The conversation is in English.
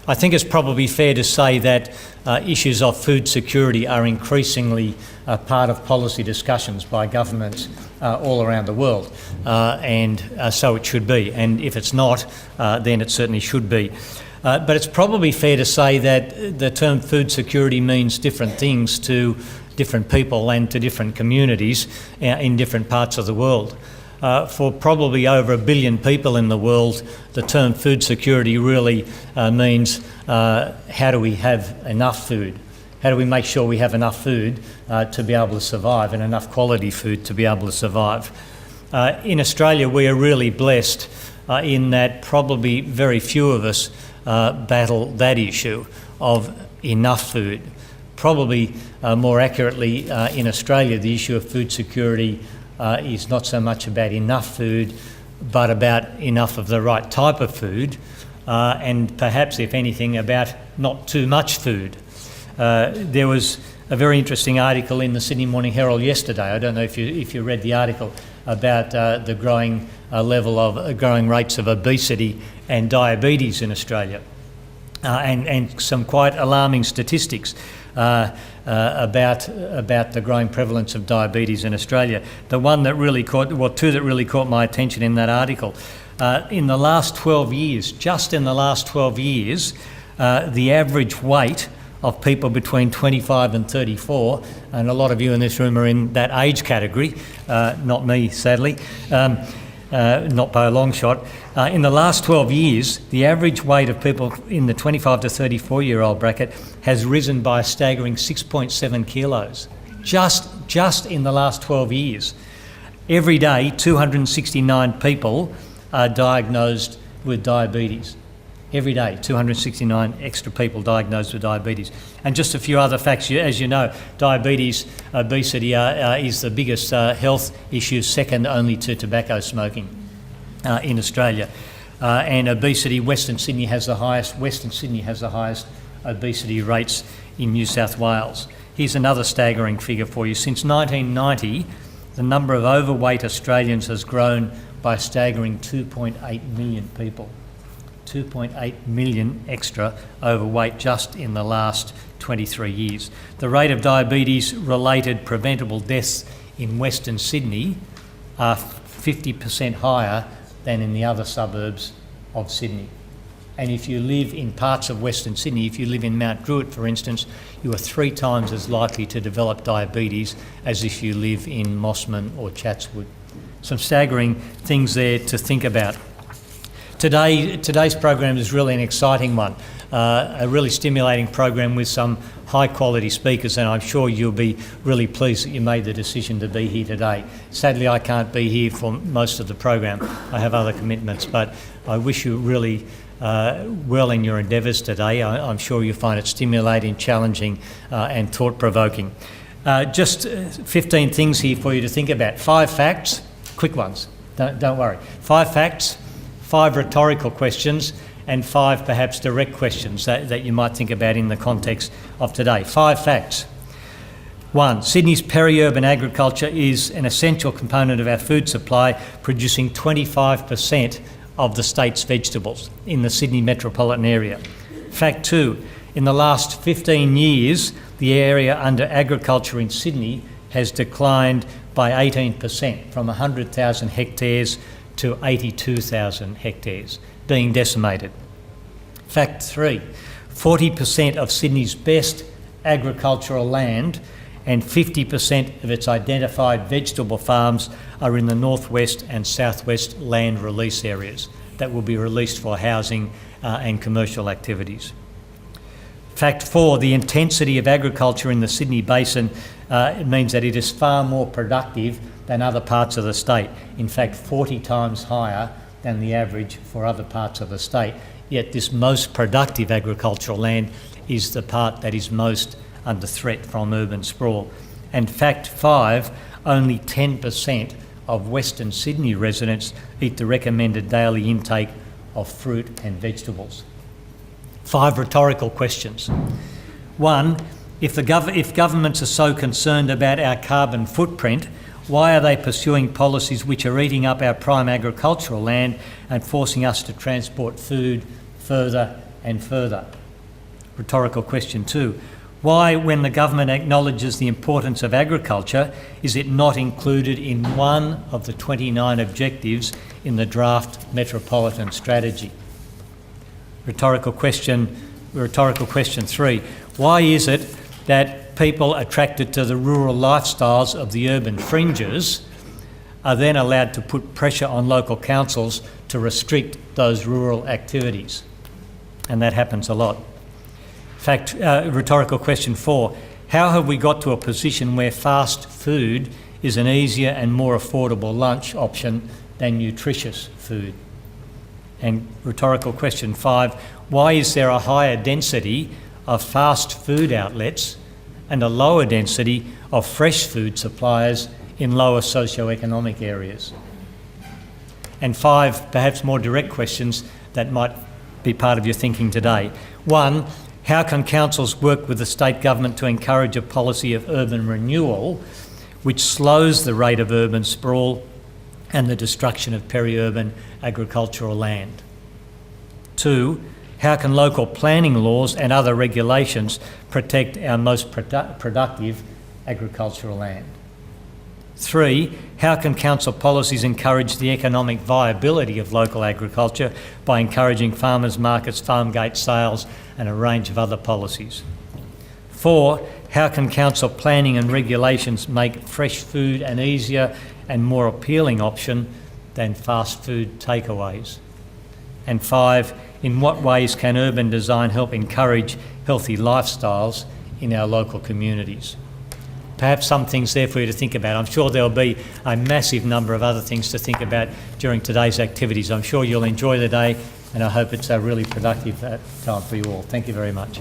I think it's probably fair to say that issues of food security are increasingly part of policy discussions by governments all around the world, and so it should be. And if it's not, then it certainly should be. But it's probably fair to say that the term food security means different things to different people and to different communities in different parts of the world. For probably over 1 billion people in the world, the term food security really means how do we have enough food? How do we make sure we have enough food to be able to survive, and enough quality food to be able to survive? In Australia, we are really blessed in that probably very few of us battle that issue of enough food. Probably more accurately, in Australia, the issue of food security is not so much about enough food, but about enough of the right type of food, and perhaps, if anything, about not too much food. There was a very interesting article in the Sydney Morning Herald yesterday. I don't know if you read the article about the growing growing rates of obesity and diabetes in Australia, and some quite alarming statistics about the growing prevalence of diabetes in Australia. The one that really two that really caught my attention in that article, in the last 12 years, just in the last 12 years, the average weight of people between 25 and 34, and a lot of you in this room are in that age category, not me, sadly, not by a long shot. In the last 12 years, the average weight of people in the 25 to 34-year-old bracket has risen by a staggering 6.7 kilos, just in the last 12 years. Every day, 269 people are diagnosed with diabetes. Every day, 269 extra people diagnosed with diabetes. And just a few other facts. As you know, diabetes, obesity is the biggest health issue, second only to tobacco smoking in Australia. And obesity, Western Sydney has the highest obesity rates in New South Wales. Here's another staggering figure for you. Since 1990, the number of overweight Australians has grown by a staggering 2.8 million people. 2.8 million extra overweight just in the last 23 years. The rate of diabetes-related preventable deaths in Western Sydney are 50% higher than in the other suburbs of Sydney. And if you live in parts of Western Sydney, if you live in Mount Druitt, for instance, you are 3 times as likely to develop diabetes as if you live in Mossman or Chatswood. Some staggering things there to think about. Today's program is really an exciting one, a really stimulating program with some high-quality speakers, and I'm sure you'll be really pleased that you made the decision to be here today. Sadly, I can't be here for most of the program. I have other commitments, but I wish you really well in your endeavours today. I'm sure you'll find it stimulating, challenging, and thought-provoking. Just 15 things here for you to think about. 5 facts, quick ones, don't worry. 5 facts, 5 rhetorical questions, and 5 perhaps direct questions that you might think about in the context of today. 5 facts. 1, Sydney's peri-urban agriculture is an essential component of our food supply, producing 25% of the state's vegetables in the Sydney metropolitan area. Fact 2, in the last 15 years, the area under agriculture in Sydney has declined by 18%, from 100,000 hectares to 82,000 hectares, being decimated. Fact 3, 40% of Sydney's best agricultural land and 50% of its identified vegetable farms are in the northwest and southwest land release areas that will be released for housing and commercial activities. Fact 4, the intensity of agriculture in the Sydney Basin means that it is far more productive than other parts of the state. In fact, 40 times higher than the average for other parts of the state. Yet this most productive agricultural land is the part that is most under threat from urban sprawl. And fact 5, only 10% of Western Sydney residents eat the recommended daily intake of fruit and vegetables. 5 rhetorical questions. 1, if governments are so concerned about our carbon footprint, why are they pursuing policies which are eating up our prime agricultural land and forcing us to transport food further and further? Rhetorical question 2. Why, when the government acknowledges the importance of agriculture, is it not included in one of the 29 objectives in the draft Metropolitan Strategy? Rhetorical question 3. Why is it that people attracted to the rural lifestyles of the urban fringes are then allowed to put pressure on local councils to restrict those rural activities? And that happens a lot. Rhetorical question 4. How have we got to a position where fast food is an easier and more affordable lunch option than nutritious food? And rhetorical question 5. Why is there a higher density of fast food outlets and a lower density of fresh food suppliers in lower socioeconomic areas? And 5, perhaps more direct questions that might be part of your thinking today. 1, how can councils work with the state government to encourage a policy of urban renewal which slows the rate of urban sprawl and the destruction of peri-urban agricultural land? 2, how can local planning laws and other regulations protect our most productive agricultural land? 3, how can council policies encourage the economic viability of local agriculture by encouraging farmers' markets, farm gate sales and a range of other policies? 4, how can council planning and regulations make fresh food an easier and more appealing option than fast food takeaways? And 5, in what ways can urban design help encourage healthy lifestyles in our local communities? Perhaps some things there for you to think about. I'm sure there'll be a massive number of other things to think about during today's activities. I'm sure you'll enjoy the day, and I hope it's a really productive time for you all. Thank you very much.